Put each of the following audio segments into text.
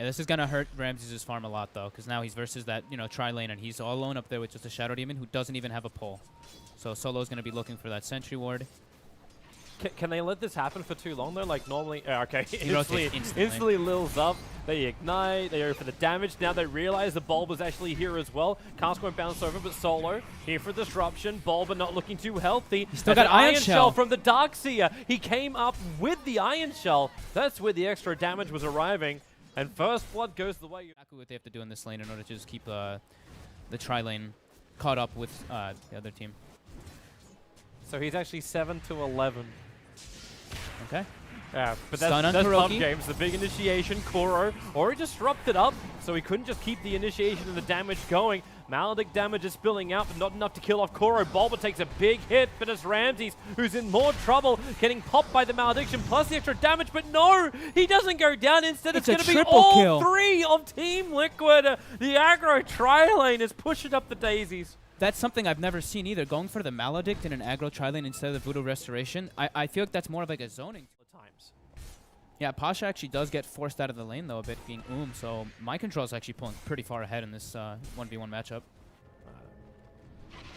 Yeah, this is going to hurt Ramses' farm a lot, though, because now he's versus that, tri-lane, and he's all alone up there with just a Shadow Demon who doesn't even have a pull. So Solo's going to be looking for that Sentry Ward. Can they let this happen for too long, though? Like, normally... okay, instantly. Instantly Lil's up. They ignite. They go for the damage. Now they realize the Bulb is actually here as well. Cask won't bounce over, but Solo here for disruption. Bulba not looking too healthy. He's still got Iron Shell from the Darkseer. He came up with the Iron Shell. That's where the extra damage was arriving. And first blood goes the way. Exactly what they have to do in this lane in order to just keep the tri-lane caught up with the other team. So he's actually 7-11. Okay. Yeah, but that's pub games. The big initiation, Kuro already disrupted up, so he couldn't just keep the initiation and the damage going. Maledict damage is spilling out, but not enough to kill off Kuro. Bulba takes a big hit, but it's Ramses who's in more trouble, getting popped by the Malediction, plus the extra damage, but no! He doesn't go down. Instead, it's going to be all three of Team Liquid. The aggro tri-lane is pushing up the daisies. That's something I've never seen either. Going for the Maledict in an aggro tri-lane instead of the Voodoo Restoration. I feel like that's more of like a zoning. Times. Yeah, Pasha actually does get forced out of the lane though a bit, being so my control is actually pulling pretty far ahead in this 1v1 matchup.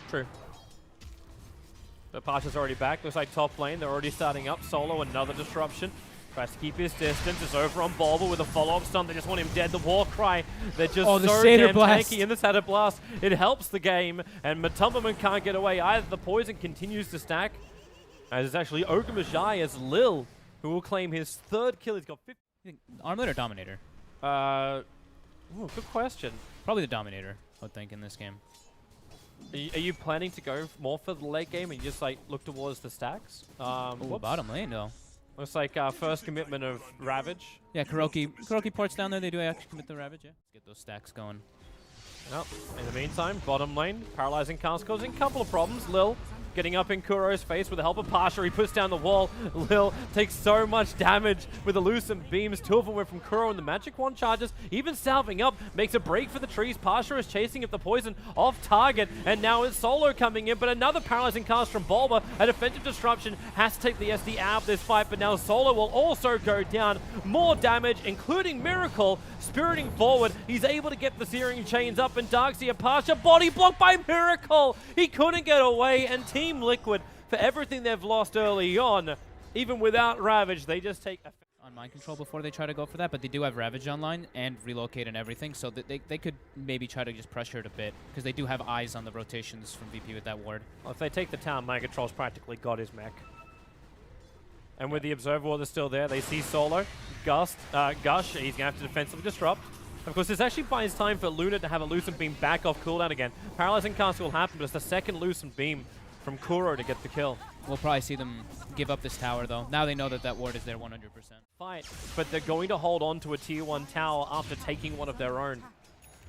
True. But Pasha's already back. Looks like top lane. They're already starting up. Solo, another disruption. Tries to keep his distance. It's over on Bulba with a follow-up stun. They just want him dead. The Warcry. They're just so damn tanky in the Shatter Blast. It helps the game, and Matumbaman can't get away either. The poison continues to stack. As it's actually Okamajai as Lil, who will claim his third kill. He's got 50. Armlet or Dominator? Ooh, good question. Probably the Dominator, I would think, in this game. Are you planning to go more for the late game and just like look towards the stacks? Ooh, bottom lane, though. Looks like first commitment of Ravage. Yeah, Kuroki ports down there. They do actually commit the Ravage, yeah. Let's get those stacks going. Well, in the meantime, bottom lane, paralyzing cast causing a couple of problems. Lil getting up in Kuro's face with the help of Pasha. He puts down the wall. Lil takes so much damage with the Lucent Beams. Two of them went from Kuro, and the Magic Wand charges. Even salving up, makes a break for the trees. Pasha is chasing up the poison off target, and now it's Solo coming in, but another paralyzing cast from Bulba. A defensive disruption has to take the SD out of this fight, but now Solo will also go down. More damage, including Miracle, spiriting forward. He's able to get the Searing Chains up, and Darkseer Pasha body blocked by Miracle. He couldn't get away, and Team Liquid, for everything they've lost early on, even without Ravage, they just take on mind control before they try to go for that, but they do have Ravage online and relocate and everything, so that they could maybe try to just pressure it a bit, because they do have eyes on the rotations from VP with that ward. Well, if they take the town, Megatroll's practically got his mech. And with the Observer Ward still there, they see Solo, Gush, he's going to have to defensively disrupt. Of course, this actually buys time for Luna to have a Lucent Beam back off cooldown again. Paralyzing cast will happen, but it's the second Lucent Beam from Kuro to get the kill. We'll probably see them give up this tower, though. Now they know that that ward is there 100%. Fight, but they're going to hold on to a tier 1 tower after taking one of their own.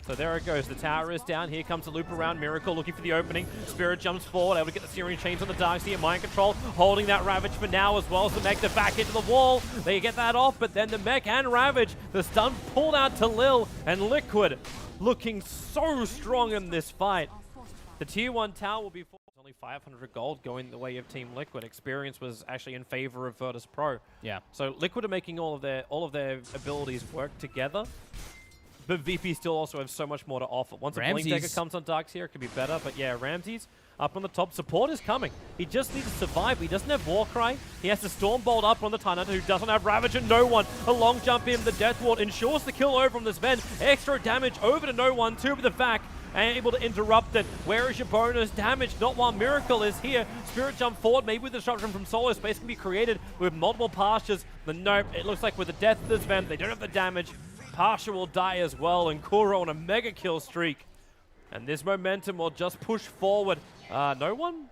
So there it goes. The tower is down. Here comes the loop around. Miracle looking for the opening. Spirit jumps forward, able to get the Searing Chains on the Darkseer. Mind Control holding that Ravage for now as well. So the mech to back into the wall. They get that off, but then the mech and Ravage, the stun pulled out to Lil, and Liquid looking so strong in this fight. The tier 1 tower will be only 500 gold going the way of Team Liquid. Experience was actually in favor of Virtus.Pro. Yeah. So Liquid are making all of their abilities work together. But VP still also have so much more to offer. Once a Blink Dagger comes on Darkseer, it could be better. But yeah, Ramses up on the top. Support is coming. He just needs to survive. He doesn't have Warcry. He has to Stormbolt up on the Tyrant, who doesn't have Ravage and no one. A long jump in. The Death Ward ensures the kill over from this Ven. Extra damage over to no one. Two with the back. And able to interrupt it. Where is your bonus damage? Not while Miracle is here. Spirit jump forward, maybe with disruption from Solo. Space can be created with multiple pastures. But nope, it looks like with the death of this Ven, they don't have the damage. Pasha will die as well, and Kuro on a mega kill streak. And this momentum will just push forward. No one?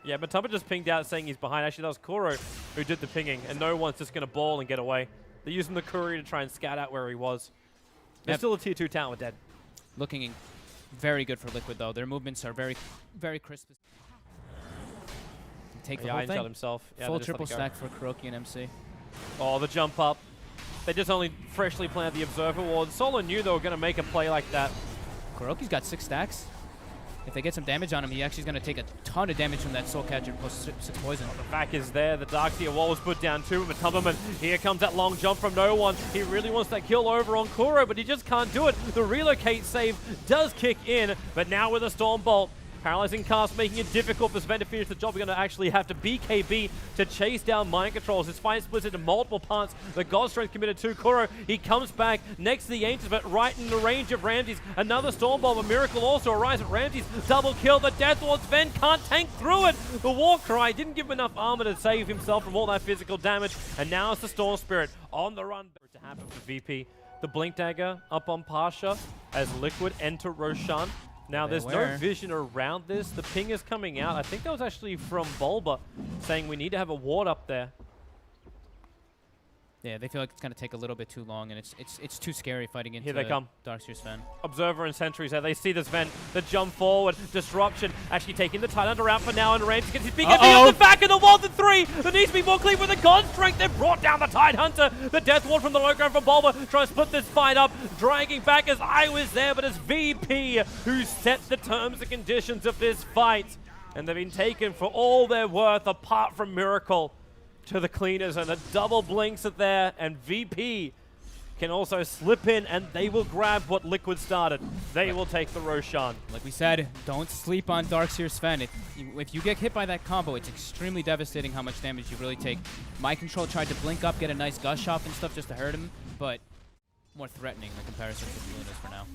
Yeah, Matamba just pinged out saying he's behind. Actually, that was Kuro who did the pinging, and no one's just going to ball and get away. They're using the courier to try and scout out where he was. They're still a tier 2 tower dead. Looking very good for Liquid, though. Their movements are very, very crisp. Take the whole thing. Himself. Yeah, full triple stack for Kuroki and MC. Oh, the jump up. They just only freshly planted the Observer Ward. Solo knew they were going to make a play like that. Kuroki's got 6 stacks. if they get some damage on him, he actually is going to take a ton of damage from that Soul Catcher plus 6 poison. The back is there. The Darkseer wall was put down too. But Tubberman, here comes that long jump from no one. He really wants that kill over on Kuro, but he just can't do it. The relocate save does kick in, but now with a Storm Bolt, paralyzing cast, making it difficult for Sven to finish the job. We're going to actually have to BKB to chase down Mind Controls. His fight splits into multiple parts. The God Strength committed to Kuro. He comes back next to the Ancients, but right in the range of Ramses. Another Storm Bomb. A Miracle also arrives at Ramses. Double kill. The Death Ward. Sven can't tank through it. The Warcry didn't give him enough armor to save himself from all that physical damage. And now it's the Storm Spirit on the run. To happen for VP. The Blink Dagger up on Pasha as Liquid enter Roshan. Now, there's no vision around this. The ping is coming out. I think that was actually from Bulba saying we need to have a ward up there. Yeah, they feel like it's going to take a little bit too long, and it's too scary fighting into Here they come. Darkseer Sven. Observer and Sentries, they see the Sven, the jump forward, Disruption, actually taking the Tidehunter out for now, and Ramsey gets his BKB off the back of the wall to 3. There needs to be more clean with the God Strength. They've brought down the Tidehunter. The Death Ward from the low ground from Bulba trying to split this fight up, dragging back as I was there, but it's VP who set the terms and conditions of this fight. And they've been taken for all their worth, apart from Miracle. To the cleaners, and the double blinks are there, and VP can also slip in, and they will grab what Liquid started. They will take the Roshan. Like we said, don't sleep on Darkseer Sven. If you get hit by that combo, it's extremely devastating how much damage you really take. Mind Control tried to blink up, get a nice gush off and stuff just to hurt him, but more threatening in comparison to the Lunas for now.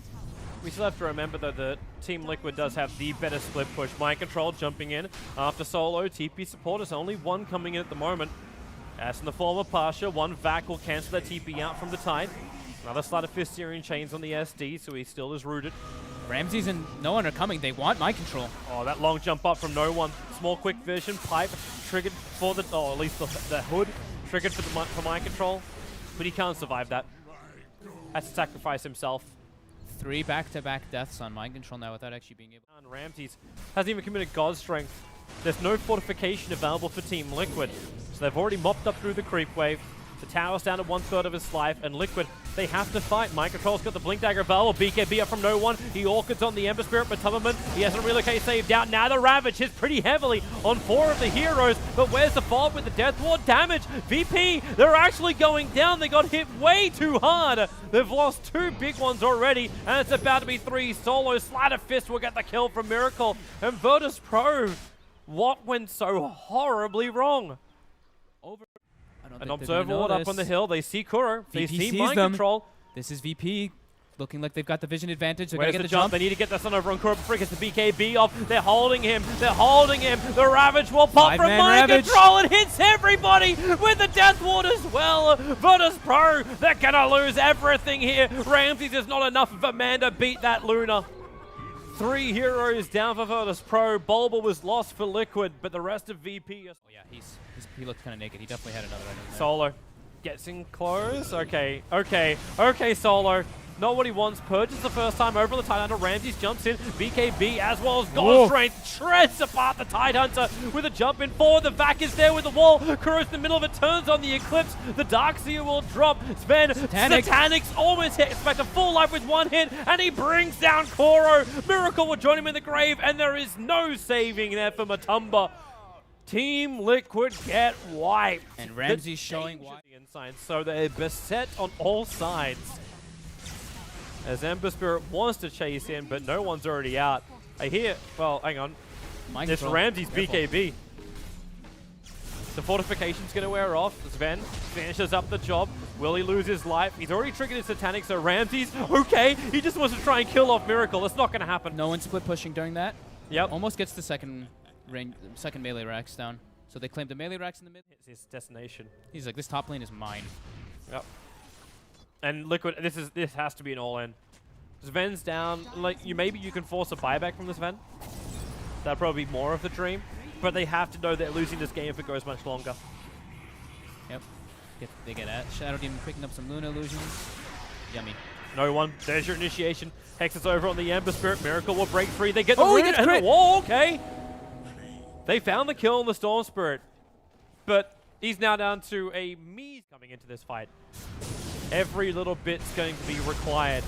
We still have to remember, though, that Team Liquid does have the better split push. Mind Control jumping in after solo. TP support is only one coming in at the moment. As in the form of Pasha, one Vac will cancel that TP out from the Tide. Another Sleight of Fist Syrian Chains on the SD, so he still is rooted. Ramses and no one are coming. They want Mind Control. Oh, that long jump up from no one. Small quick vision, pipe triggered for the, or at least the hood triggered for Mind Control. But he can't survive that. Has to sacrifice himself. 3 back-to-back deaths on Mind Control now without actually being able. And Ramses hasn't even committed God Strength. There's no fortification available for Team Liquid, so they've already mopped up through the creep wave. The tower's down to 1/3 of his life, and Liquid, they have to fight. Mind Control's got the Blink Dagger available. BKB up from no one. He orchids on the Ember Spirit, but Tubberman, he hasn't relocate saved out. Now the Ravage hits pretty heavily on 4 of the heroes, but where's the follow-up with the Death Ward damage? VP, they're actually going down. They got hit way too hard. They've lost 2 big ones already, and it's about to be 3 solo. Sleight of Fist will get the kill from Miracle, and Virtus.Pro. What went so horribly wrong? An Observer Ward up on the hill. They see Kuro. They see Mind Control. This is VP looking like they've got the vision advantage. They're Where's going to get the the jump. They need to get this one over on Kuro before he gets the BKB off. They're holding him. They're holding him. The Ravage will pop from Mind Control and hits everybody with the Death Ward as well. Virtus.Pro, they're going to lose everything here. Ramses is not enough of a man to beat that Luna. 3 heroes down for Virtus.Pro. Bulba was lost for Liquid, but the rest of VP... Oh yeah, he looked kind of naked. He definitely had another enemy there. Solo gets in close. Okay, Solo. Not what he wants. Purges the first time over the Tidehunter. Ramses jumps in. BKB as well as God Strength shreds apart the Tidehunter with a jump in forward. The Vac is there with the wall. Kuro's in the middle of it. Turns on the Eclipse. The Darkseer will drop. Sven, Satanics almost hits back to full life with 1 hit. And he brings down Kuro. Miracle will join him in the grave. And there is no saving there for Matumba. Team Liquid get wiped. And Ramses showing why. So they're beset on all sides. As Ember Spirit wants to chase in, but no one's already out. I hear, well, hang on. It's Ramses BKB. The fortification's going to wear off. Sven finishes up the job. Will he lose his life? He's already triggered his Satanic, so Ramses, okay, he just wants to try and kill off Miracle. It's not going to happen. No one split pushing during that. Yep. Almost gets the second melee racks down. So they claim the melee racks in the mid. It's his destination. He's like, this top lane is mine. Yep. And Liquid, this has to be an all-in. Sven's down. Like, maybe you can force a buyback from the Sven. That'd probably be more of the dream. But they have to know they're losing this game if it goes much longer. Yep. They get at Shadow Demon picking up some Luna illusions. Yummy. No one. There's your initiation. Hex is over on the Ember Spirit. Miracle will break free. They get the root and the wall. Okay. They found the kill on the Storm Spirit. But he's now down to a Mies coming into this fight. Every little bit's going to be required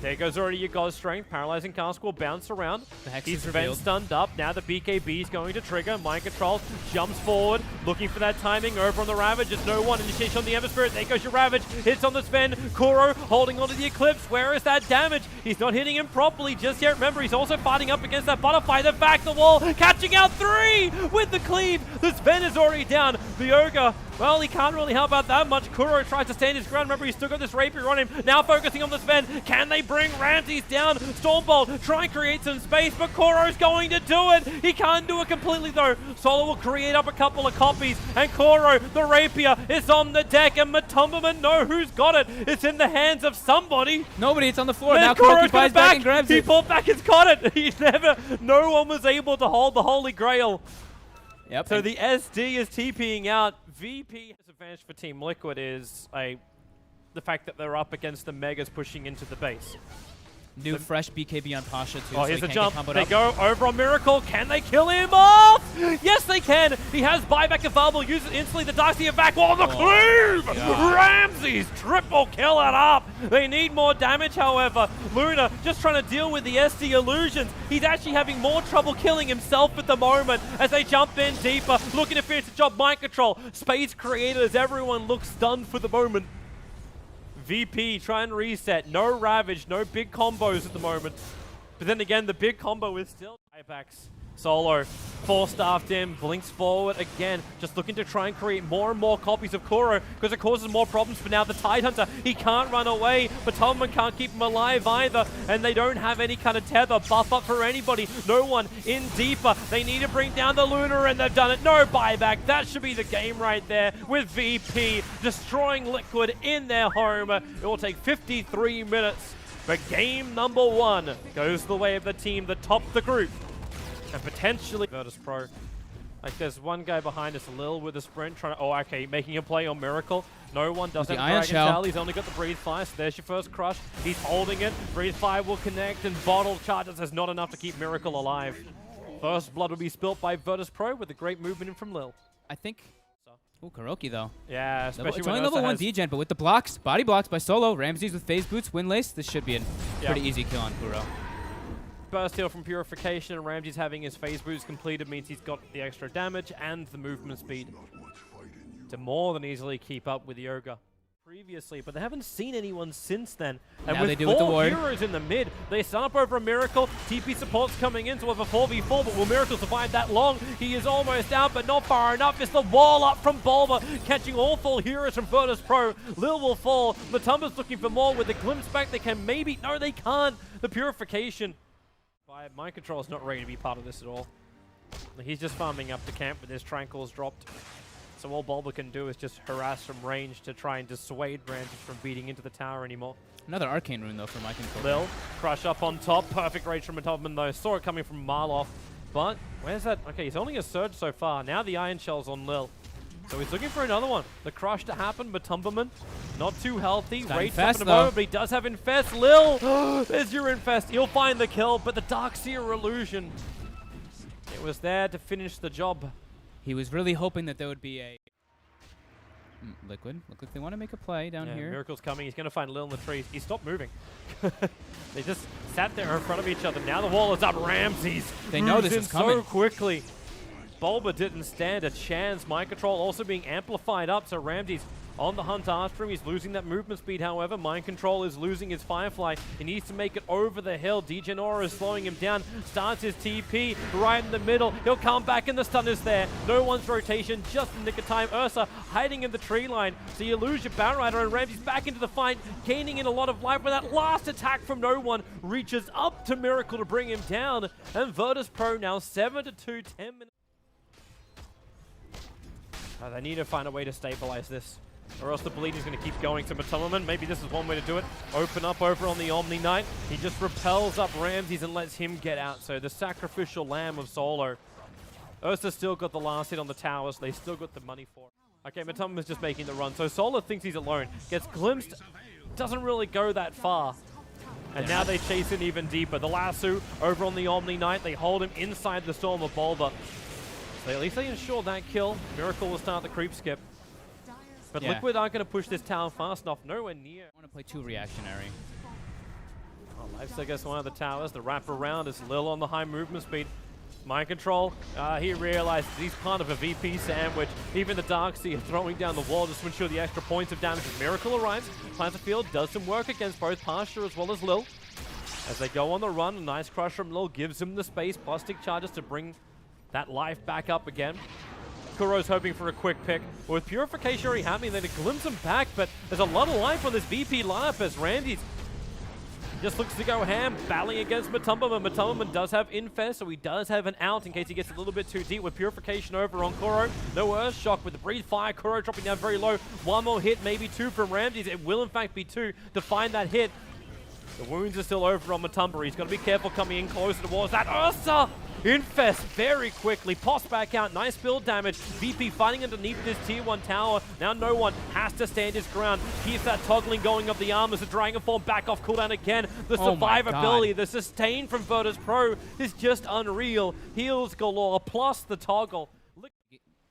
There goes already your God's Strength. Paralyzing Cask will bounce around. The Hex He's is been revealed. stunned up. Now the BKB is going to trigger. Mind Control jumps forward, looking for that timing. Over on the Ravage. There's no one. Initiation on the Ember Spirit. There goes your Ravage. Hits on the Sven. Kuro holding onto the Eclipse. Where is that damage? He's not hitting him properly just yet. Remember, he's also fighting up against that Butterfly. Then back the wall. Catching out 3 with the cleave. The Sven is already down. The Ogre, well, he can't really help out that much. Kuro tries to stand his ground. Remember, he's still got this Rapier on him. Now focusing on the Sven. Can they bring Ramses down? Stormbolt, try and create some space, but Kuro's going to do it. He can't do it completely, though. Solo will create up a couple of copies, and Kuro, the Rapier, is on the deck, and Matumbaman, no, who's got it? It's in the hands of somebody. Nobody, it's on the floor. Then Now Kuro's Kuroki buys back and grabs He it. pulled back, he's got it. He's never, no one was able to hold the Holy Grail. Yep. So the SD is TPing out. VP disadvantage for Team Liquid is the fact that they're up against the Megas pushing into the base. New fresh BKB on Pasha, too. Oh, so here's he a can't jump. get They comboed up. go over on Miracle. Can they kill him off? Yes, they can. He has buyback available. Use it instantly. The Darkseer back. Oh, the cleave! God. Ramses triple kill it up. They need more damage, however. Luna just trying to deal with the SD illusions. He's actually having more trouble killing himself at the moment as they jump in deeper, looking to finish the job. Mind Control. Space created as everyone looks stunned for the moment. VP, try and reset. No Ravage, no big combos at the moment. But then again, the big combo is still buybacks. Solo, 4-staffed in, blinks forward again, just looking to try and create more and more copies of Kuro because it causes more problems for now. The Tidehunter, he can't run away, but Tomlin can't keep him alive either, and they don't have any kind of tether, buff up for anybody. No one in deeper. They need to bring down the Luna, and they've done it. No buyback. That should be the game right there with VP destroying Liquid in their home. It will take 53 minutes, but game number 1 goes the way of the team that topped the group. And potentially Virtus.Pro. Like, there's one guy behind us, Lil with a sprint, trying to, oh, okay, making a play on Miracle. No one does have Dragon Shell. He's only got the Breathe Fire, so there's your first crush. He's holding it. Breathe Fire will connect, and Bottle Charges is not enough to keep Miracle alive. First blood will be spilt by Virtus.Pro with a great movement in from Lil. I think. Oh, Kuroki, though. Yeah, especially It's when only level 1 degen, but with the blocks, body blocks by Solo, Ramses with phase boots, Windlace, this should be a pretty easy kill on Kuro. Burst heal from Purification, and Ramses having his phase boost completed means he's got the extra damage and the movement speed to more than easily keep up with the Ogre previously, but they haven't seen anyone since then. And now with they do with the 4 ward. heroes in the mid, they stun up over a Miracle. TP support's coming in, so have a 4v4, but will Miracle survive that long? He is almost out, but not far enough. It's the wall up from Bulba, catching all 4 heroes from Virtus.Pro. Lil will fall. Matumba's looking for more with a glimpse back. They can maybe, no, they can't. The Purification. Mind Control is not ready to be part of this at all. He's just farming up the camp with his Tranquils dropped. So all Bulba can do is just harass from range to try and dissuade Ramses from beating into the tower anymore. Another Arcane Rune, though, for Mind Control. Lil, crush up on top. Perfect range from Matumbaman, though. Saw it coming from Marloff. But where's that? Okay, he's only a surge so far. Now the Iron Shell's on Lil. So he's looking for another one. The crush to happen, but Matumbaman not too healthy. Rates up in a moment, but he does have Infest. Lil, there's your Infest. He'll find the kill, but the Darkseer illusion, it was there to finish the job. He was really hoping that there would be a Liquid. Look like they want to make a play down here. Miracle's coming. He's going to find Lil in the trees. He stopped moving. They just sat there in front of each other. Now the wall is up. Ramses. They know this is coming so quickly. Bulba didn't stand a chance. Mind Control also being amplified up, so Ramses on the hunt after him. He's losing that movement speed, however. Mind Control is losing his Firefly. He needs to make it over the hill. Degenora is slowing him down. Starts his TP right in the middle. He'll come back and the stun is there. No one's rotation, just in the nick of time. Ursa hiding in the tree line. So you lose your Batrider, and Ramses back into the fight, gaining in a lot of life, but that last attack from no one reaches up to Miracle to bring him down. And Virtus.Pro now 7-2, 10 minutes. They need to find a way to stabilize this, or else the bleed is going to keep going to Matumbaman. Maybe this is one way to do it. Open up over on the Omni Knight. He just repels up Ramses and lets him get out. So the sacrificial lamb of Solo. Ursa still got the last hit on the towers. So they still got the money for it. Okay, Matumbaman's just making the run. So Solo thinks he's alone. Gets glimpsed. Doesn't really go that far. And now they chase in even deeper. The lasso over on the Omni Knight. They hold him inside the Storm of Bulba. So at least they ensure that kill. Miracle will start the creep skip. But Liquid aren't going to push this tower fast enough. Nowhere near. I want to play too reactionary. Lifesteal gets one of the towers. The wrap around is Lil on the high movement speed. Mind control, he realizes he's part of a VP sandwich. Even the Darkseer throwing down the wall just to ensure the extra points of damage as Miracle arrives. Plants a field, does some work against both Pasha as well as Lil. As they go on the run, a nice crush from Lil gives him the space, plus stick charges to bring that life back up again. Kuro's hoping for a quick pick. With Purification already happening, then it glimpses him back, but there's a lot of life on this VP lineup as Ramses just looks to go ham, battling against Matumbaman. Matumbaman does have Infest, so he does have an out in case he gets a little bit too deep with Purification over on Kuro. No Earth Shock with the Breathe Fire. Kuro dropping down very low. One more hit, maybe two from Ramses. It will in fact be two to find that hit. The wounds are still over on Matumba. He's got to be careful coming in closer towards that Ursa. Infest very quickly, pops back out, nice build damage. VP fighting underneath this tier 1 tower. Now no one has to stand his ground. Keeps that toggling going of the arm as the Dragon Form back off cooldown again. The survivability, the sustain from Virtus.Pro is just unreal. Heals galore, plus the toggle.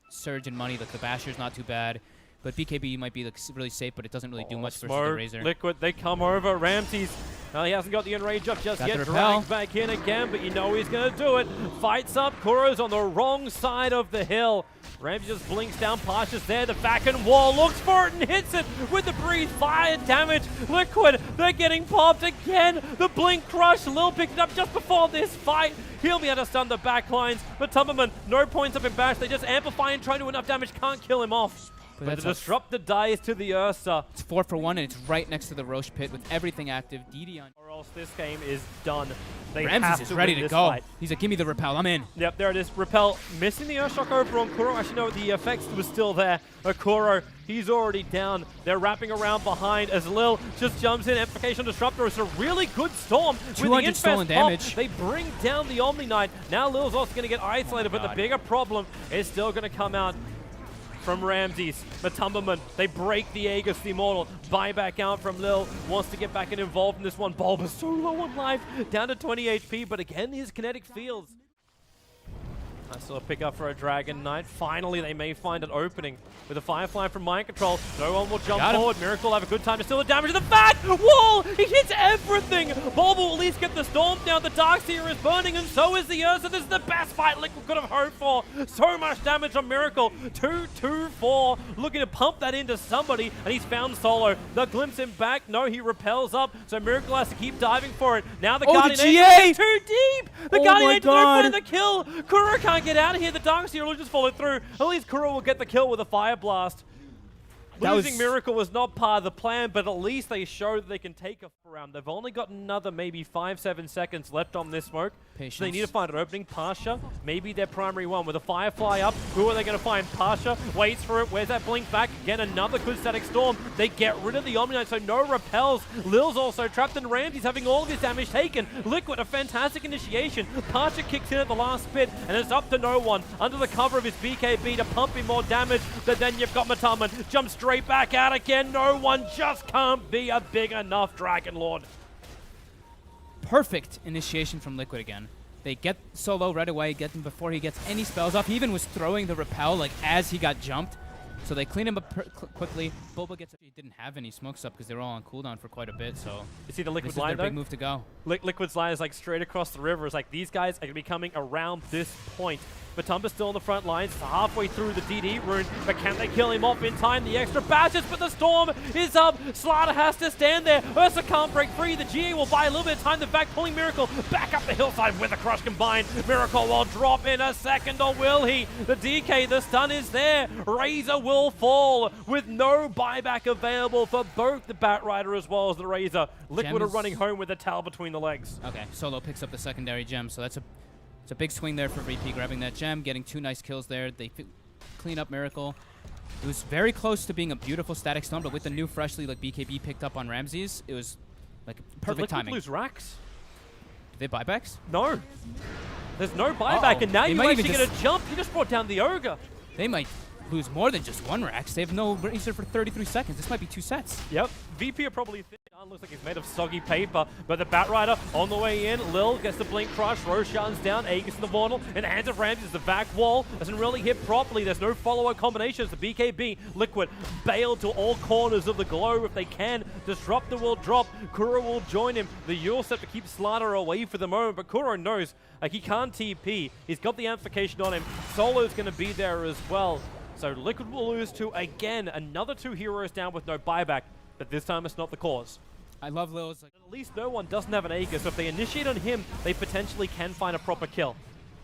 Surge in money, like the Basher's not too bad. But BKB might be like really safe, but it doesn't really do much versus the Razor. Liquid, they come over. Ramses, he hasn't got the enrage up just yet. Dragged back in again, but you know he's going to do it. Fights up. Kuro's on the wrong side of the hill. Ramses just blinks down. Pasha's there. The back end wall looks for it and hits it with the Breathe Fire damage. Liquid, they're getting popped again. The Blink Crush. Lil picked it up just before this fight. He'll be able to stun the back lines. But Tumberman, no points up in Bash. They just amplify and try to do enough damage. Can't kill him off. But the Disruptor dies to the Ursa. It's 4 for 1, and it's right next to the Roche pit with everything active. DD on. Or else this game is done. Ramses is ready to go. Fight. He's like, give me the repel, I'm in. Yep, there it is. Repel missing the Earthshock over on Kuro. Actually, no, the effects was still there. Kuro, he's already down. They're wrapping around behind as Lil just jumps in. Amplification Disruptor. It's a really good storm. 200 stolen damage. They bring down the Omni Knight. Now Lil's also going to get isolated, but the bigger problem is still going to come out from Ramses. Matumbaman, they break the Aegis, the Immortal. Buy back out from Lil. Wants to get back and involved in this one. Bulba's so low on life. Down to 20 HP, but again, his kinetic fields. Nice little pick up for a Dragon Knight. Finally, they may find an opening with a Firefly from Mind Control. No one will jump forward. Miracle will have a good time to steal the damage to the back wall. He hits everything. Bulba will at least get the Storm down. The Darkseer is burning, and so is the Ursa. This is the best fight Liquid could have hoped for. So much damage on Miracle. 2-2-4. Looking to pump that into somebody, and he's found Solo. They'll glimpse him back. No, he repels up, so Miracle has to keep diving for it. Now the Guardian Angel is too deep. The Guardian Angel will find the kill. Kuro can't get out of here. The Darkseer will just follow through. At least Kuro will get the kill with a Fire Blast. Losing Miracle was not part of the plan, but at least they show that they can take a round. They've only got another maybe 5-7 seconds left on this smoke. So they need to find an opening. Pasha, maybe their primary one with a Firefly up. Who are they going to find? Pasha waits for it. Where's that blink back? Again, another good static storm. They get rid of the Omni Knight, so no repels. Lil's also trapped, and Ramsey's having all of his damage taken. Liquid, a fantastic initiation. Pasha kicks in at the last bit, and it's up to no one under the cover of his BKB to pump in more damage. But then you've got Mataman. Jumps straight back out again. No one just can't be a big enough Dragon Lord. Perfect initiation from Liquid again. They get Solo right away, get him before he gets any spells off. He even was throwing the repel like as he got jumped. So they clean him up quickly. Bulba gets he didn't have any smokes up because they were all on cooldown for quite a bit. So you see the Liquid this line is their big move to go. Liquid's line is like straight across the river. It's like these guys are going to be coming around this point. Matumba's still on the front lines, halfway through the DD rune, but can they kill him off in time? The extra bashes, but the storm is up. Slaughter has to stand there. Ursa can't break free. The GA will buy a little bit of time. The back pulling Miracle back up the hillside with the crush combined. Miracle will drop in a second, or will he? The DK, the stun is there. Razor will fall with no buyback available for both the Batrider as well as the Razor. Liquid are running home with the towel between the legs. Okay, Solo picks up the secondary gem, so it's a big swing there for VP, grabbing that gem, getting 2 nice kills there. They clean up Miracle. It was very close to being a beautiful static storm, but with the new freshly like BKB picked up on Ramses, it was like perfect timing. Did Liquid lose racks? Did they buybacks? No. There's no buyback, and now you actually get a jump. You just brought down the Ogre. They might lose more than just 1 racks. They have no Razor for 33 seconds. This might be 2 sets. Yep. VP are probably Looks like he's made of soggy paper, but the Batrider on the way in. Lil gets the Blink Crush, Roshan's down, Aegis in the Vornal, in the hands of Ramses. The back wall doesn't really hit properly. There's no follow-up combinations. The BKB, Liquid, bail to all corners of the globe. If they can, Disruptor will drop. Kuro will join him. The Yule Scepter keeps Slaughter away for the moment, but Kuro knows like he can't TP. He's got the amplification on him. Solo's going to be there as well. So Liquid will lose to, again, another 2 heroes down with no buyback, but this time it's not the cause. I love Lil's. At least no one doesn't have an Aegis, so if they initiate on him, they potentially can find a proper kill.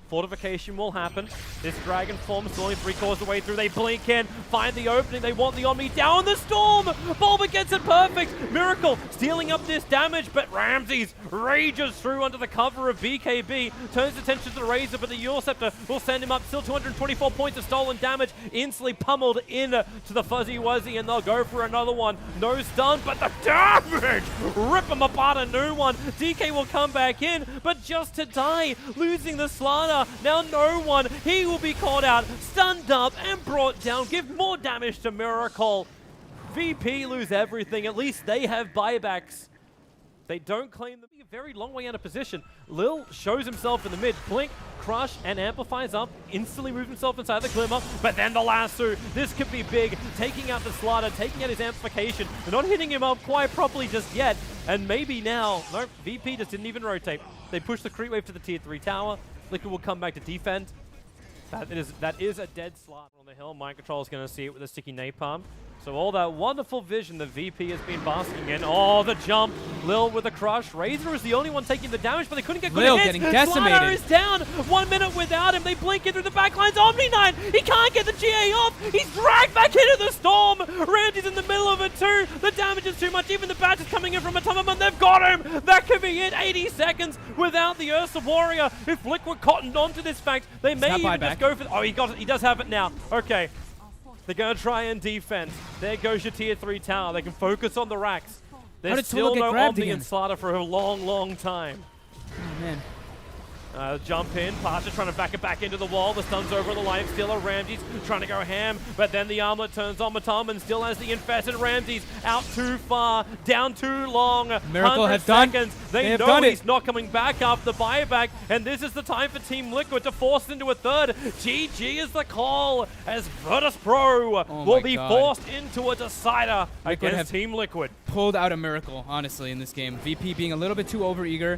Fortification will happen. This Dragon form is only 3/4 the way through. They blink in, find the opening. They want the Omni down the storm. Bulba gets it perfect. Miracle stealing up this damage, but Ramses rages through under the cover of BKB. Turns attention to the Razor, but the Yule Scepter will send him up. Still 224 points of stolen damage. Instantly pummeled in to the Fuzzy Wuzzy, and they'll go for another one. No stun, but the damage! Rip him apart, a new one. DK will come back in, but just to die, losing the Slaughter. Now no one, he will be caught out, stunned up and brought down. Give more damage to Miracle. VP lose everything. At least they have buybacks. They don't claim them. A very long way out of position. Lil shows himself in the mid. Blink, Crush, and amplifies up. Instantly moves himself inside the Glimmer. But then the lasso. This could be big. Taking out the Slaughter, taking out his amplification. They're not hitting him up quite properly just yet. And maybe now. Nope, VP just didn't even rotate. They push the creep wave to the tier 3 tower. Liquid will come back to defend. That is a dead slot on the hill. Mind Control is going to see it with a sticky napalm. So all that wonderful vision the VP has been basking in. Oh, the jump. Lil with the crush. Razor is the only one taking the damage, but they couldn't get good Lil hits. getting decimated. Slaughter is down. 1 minute without him. They blink in through the backlines. Omni Knight. He can't get the GA off. He's dragged back into the storm. Randy's in the middle of it too. The damage is too much. Even the batch is coming in from Atomiman. They've got him. That could be it. 80 seconds without the Ursa Warrior. If Liquid cottoned onto this fact, they may even just go for... Oh, he got it. He does have it now. Okay. They're going to try and defend. There goes your tier 3 tower. They can focus on the racks. There's still no Omni and Slaughter for a long, long time. Oh, man. Jump in, Pasha trying to back it back into the wall. The stun's over the Life Stealer. Ramses trying to go ham, but then the armlet turns on Matam and still has the infested Ramses out too far, down too long. Miracle have seconds. done. They know he's not coming back after the buyback, and this is the time for Team Liquid to force into a third. GG is the call as Virtus.Pro will be forced into a decider against Team Liquid. Pulled out a Miracle, honestly, in this game. VP being a little bit too overeager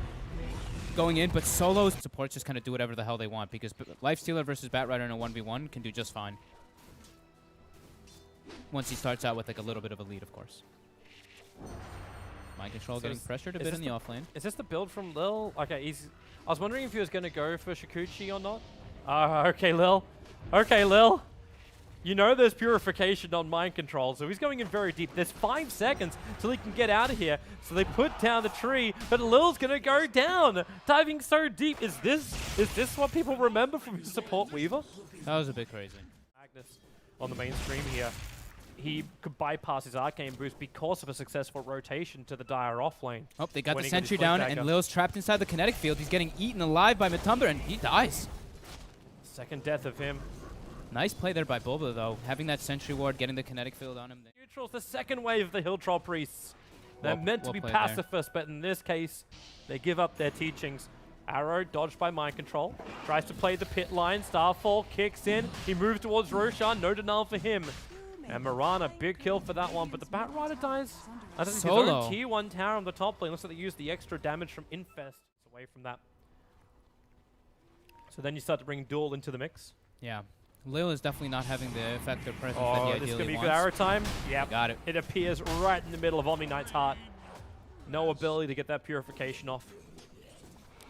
going in, but solos supports just kind of do whatever the hell they want because Lifestealer versus Batrider in a 1v1 can do just fine. Once he starts out with like a little bit of a lead, of course. Mind Control getting pressured a bit in the offlane. Is this the build from Lil? Okay, I was wondering if he was going to go for Shikuchi or not. Okay, Lil. Okay, Lil. You know there's purification on Mind Control, so he's going in very deep. There's 5 seconds till he can get out of here. So they put down the tree, but Lil's gonna go down. Diving so deep. Is this what people remember from his support Weaver? That was a bit crazy. Magnus on the mainstream here. He could bypass his arcane boost because of a successful rotation to the Dire off lane. Oh, they got the sentry down, and Lil's trapped inside the kinetic field. He's getting eaten alive by Matumber, and he dies. Second death of him. Nice play there by Bulba, though. Having that sentry ward, getting the kinetic field on him. Neutrals, the second wave of the Hill Troll Priests. They're meant to be pacifists, but in this case, they give up their teachings. Arrow dodged by Mind Control. Tries to play the pit line. Starfall kicks in. He moves towards Roshan. No denial for him. And Mirana, big kill for that one, but the Batrider dies. His own tier 1 tower on the top lane. Looks like they used the extra damage from Infest away from that. So then you start to bring Duel into the mix. Yeah. Lil is definitely not having the effective presence that he ideally wants. This is going to be good arrow time. Yeah, got it. It appears right in the middle of Omni Knight's heart. No ability to get that purification off.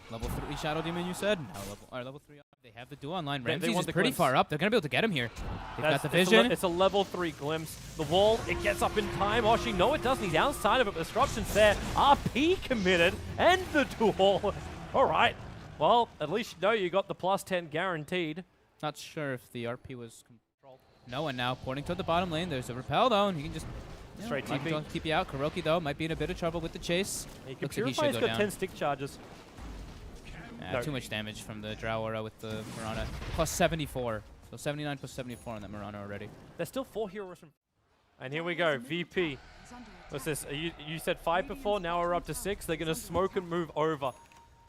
Level 3 Shadow Demon, you said? No, level 3. They have the duel online. Ramses is pretty far up. They're going to be able to get him here. They've got the vision. It's a level 3 glimpse. The wall, it gets up in time. Oshi, no, it doesn't. He's outside of it, but Disruption's there. RP committed. And the duel. All right. Well, at least you know you got the +10 guaranteed. Not sure if the RP was controlled. No one now porting toward the bottom lane. There's a repel though, and he can just straight TP. TP out. Kuroki though might be in a bit of trouble with the chase. He can purify. He's got 10 stick charges. Too much damage from the Drow Aura with the Mirana. Plus 74. So 79 plus 74 on that Mirana already. There's still 4 heroes from... And here we go. VP What's this? You said 5 before, now we're up to 6. They're going to smoke and move over.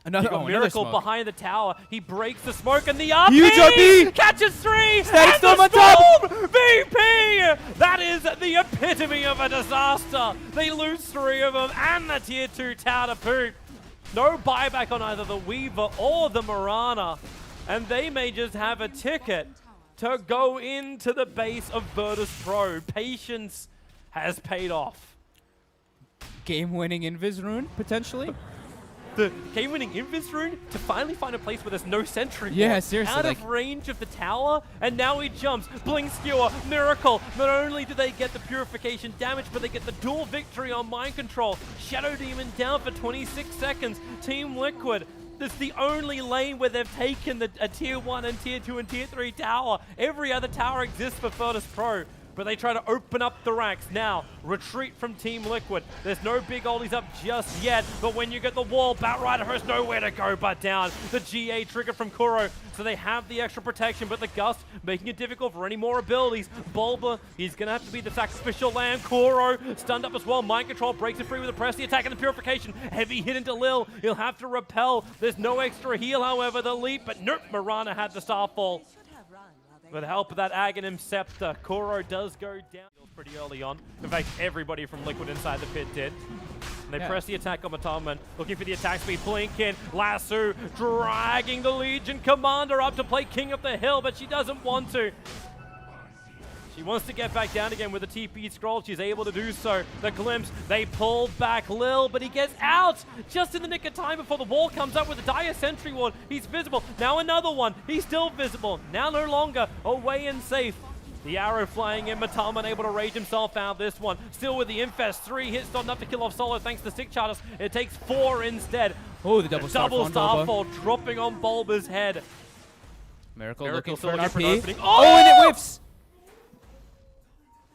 Another Miracle smoke. behind the tower. He breaks the smoke and the RP! Huge RP! Catches 3! Static and Storm the on top! VP! That is the epitome of a disaster. They lose 3 of them and the tier 2 tower to boot. No buyback on either the Weaver or the Mirana. And they may just have a ticket to go into the base of Virtus.Pro. Patience has paid off. Game-winning Invis rune, potentially? The game-winning Invis rune to finally find a place where there's no sentry. Yeah, seriously. Out of range of the tower, and now he jumps. Blink Skewer, Miracle. Not only do they get the purification damage, but they get the dual victory on Mind Control. Shadow Demon down for 26 seconds. Team Liquid. This is the only lane where they've taken a tier 1 and tier 2 and tier 3 tower. Every other tower exists for Virtus.Pro. But they try to open up the ranks. Now, retreat from Team Liquid. There's no big oldies up just yet, but when you get the wall, Batrider has nowhere to go but down. The GA trigger from Kuro, so they have the extra protection, but the Gust making it difficult for any more abilities. Bulba, he's going to have to be the sacrificial lamb. Kuro, stunned up as well. Mind Control breaks it free with a press, the attack and the purification. Heavy hit into Lil. He'll have to repel. There's no extra heal, however, the leap, but nope, Mirana had the Starfall. With the help of that Aghanim Scepter, Kuro does go down pretty early on. In fact, everybody from Liquid inside the pit did. And they press the attack on Mataman, looking for the attack speed. Blink in, Lasso dragging the Legion Commander up to play King of the Hill, but she doesn't want to. She wants to get back down again with a TP scroll. She's able to do so. The glimpse, they pull back Lil, but he gets out just in the nick of time before the wall comes up with a dire sentry ward. He's visible. Now another one. He's still visible. Now no longer away and safe. The arrow flying in, Mataman able to rage himself out this one. Still with the Infest, 3 hits, not enough to kill off Solo thanks to Stick Charters. It takes 4 instead. Oh, the double Starfall dropping on Bulba's head. Miracle looking for an RP. opening. Oh, and it whiffs!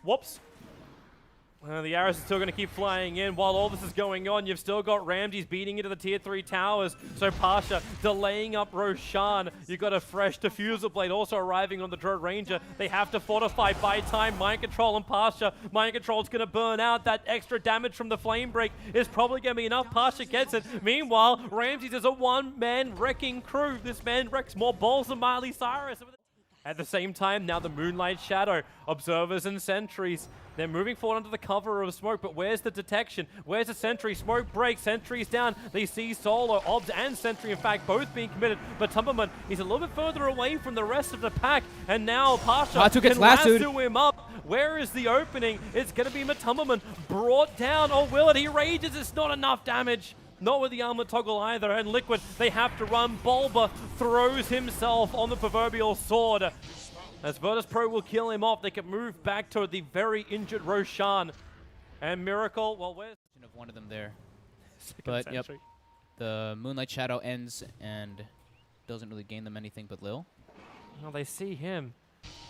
Whoops. The arrows are still going to keep flying in. While all this is going on, you've still got Ramses beating into the tier 3 towers. So Pasha delaying up Roshan. You've got a fresh Diffusal Blade also arriving on the Droid Ranger. They have to fortify by time. Mind Control and Pasha. Mind Control is going to burn out. That extra damage from the Flame Break is probably going to be enough. Pasha gets it. Meanwhile, Ramses is a one-man wrecking crew. This man wrecks more balls than Miley Cyrus. At the same time, now the Moonlight Shadow, observers and sentries. They're moving forward under the cover of smoke, but where's the detection? Where's the sentry? Smoke breaks, sentry's down. They see Solo, Obs, and Sentry, in fact, both being committed. But Tumberman, he's a little bit further away from the rest of the pack. And now Pasha can lasso him up. Where is the opening? It's going to be Matumberman brought down. Or will it? He rages. It's not enough damage. Not with the armor toggle either, and Liquid, they have to run. Bulba throws himself on the proverbial sword. As Virtus.Pro will kill him off, they can move back to the very injured Roshan. And Miracle, well, where's... of one of them there. But, yep, the Moonlight Shadow ends and doesn't really gain them anything but Lil. Well, they see him.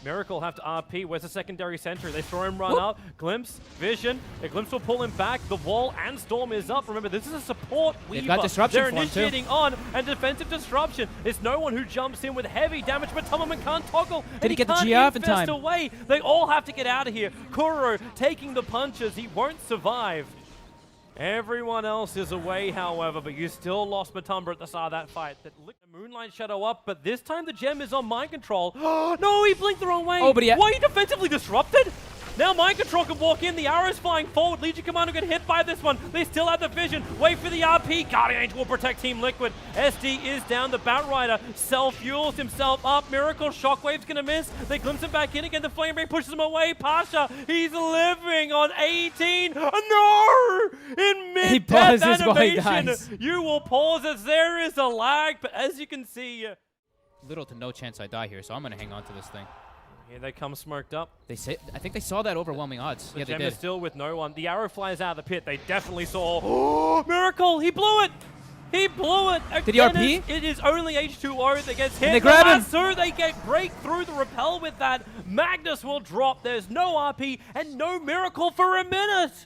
Miracle have to RP. Where's the secondary sentry? They throw him run up. Glimpse, Vision. The Glimpse will pull him back. The wall and Storm is up. Remember, this is a support Weaver. They've got disruption. They're initiating on, and defensive disruption. It's no one who jumps in with heavy damage, but Tumberman can't toggle. Did he get the G off in time? Away. They all have to get out of here. Kuro taking the punches. He won't survive. Everyone else is away, however, but you still lost Matumber at the start of that fight. That lit the Moonlight Shadow up, but this time the gem is on Mind Control. No, he blinked the wrong way. Oh, but why are you defensively disrupted? Now Mind Control can walk in. The arrow's flying forward. Legion Commander get hit by this one. They still have the vision. Wait for the RP. Guardian Angel will protect Team Liquid. SD is down. The Batrider self-fuels himself up. Miracle Shockwave's going to miss. They glimpse him back in again. The Flame Ray pushes him away. Pasha, he's living on 18. No! In mid-death animation, you will pause as there is a lag. But as you can see... little to no chance I die here, so I'm going to hang on to this thing. Here they come smoked up. I think they saw that overwhelming odds. The gem is still with no one. The arrow flies out of the pit. They definitely saw. Oh, Miracle! He blew it! He blew it! Did he RP? It is only H2O that gets hit. And they grab him! So they break through the repel with that. Magnus will drop. There's no RP and no Miracle for a minute.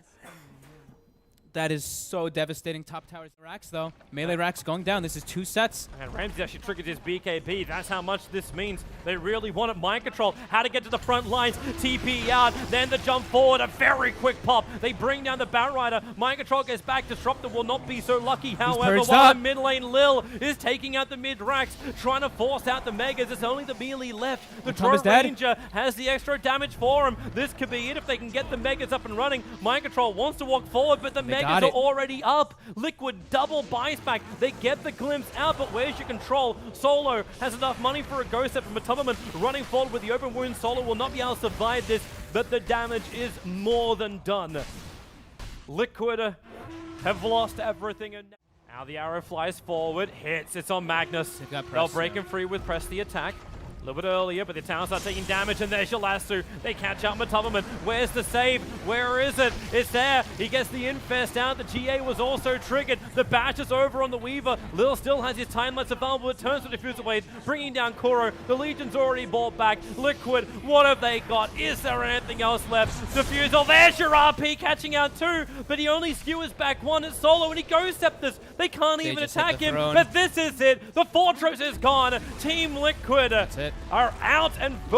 That is so devastating. Top tower's racks, though. Melee racks going down. This is 2 sets. And Ramsey actually triggered his BKB. That's how much this means. They really want it. Mind control. How to get to the front lines. TP out. Then the jump forward. A very quick pop. They bring down the Batrider. Mind control gets back. Disruptor will not be so lucky. However, while in mid lane, Lil is taking out the mid racks, trying to force out the Megas. It's only the melee left. The Tro Ranger has the extra damage for him. This could be it if they can get the Megas up and running. Mind control wants to walk forward, but the Megas are already up. Liquid double buys back. They get the glimpse out, but where's your control? Solo has enough money for a ghost set from Atomiman running forward with the open wound. Solo will not be able to survive this, but the damage is more than done. Liquid have lost everything, and now the arrow flies forward, hits. It's on Magnus. They'll break him free with press the attack. A little bit earlier, but the Talons are taking damage, and there's your lasso. They catch up Atomiman. Where's the save? Where is it? It's there. He gets the infest out. The GA was also triggered. The bash is over on the Weaver. Lil still has his timelines available. It turns to Diffuser Blade, bringing down Kuro. The Legion's already bought back. Liquid, what have they got? Is there anything else left? Diffusal, there's your RP catching out too, but he only skewers back one. It's Solo, and he goes Scepters. They can't even attack him, but this is it. The Fortress is gone. Team Liquid are out and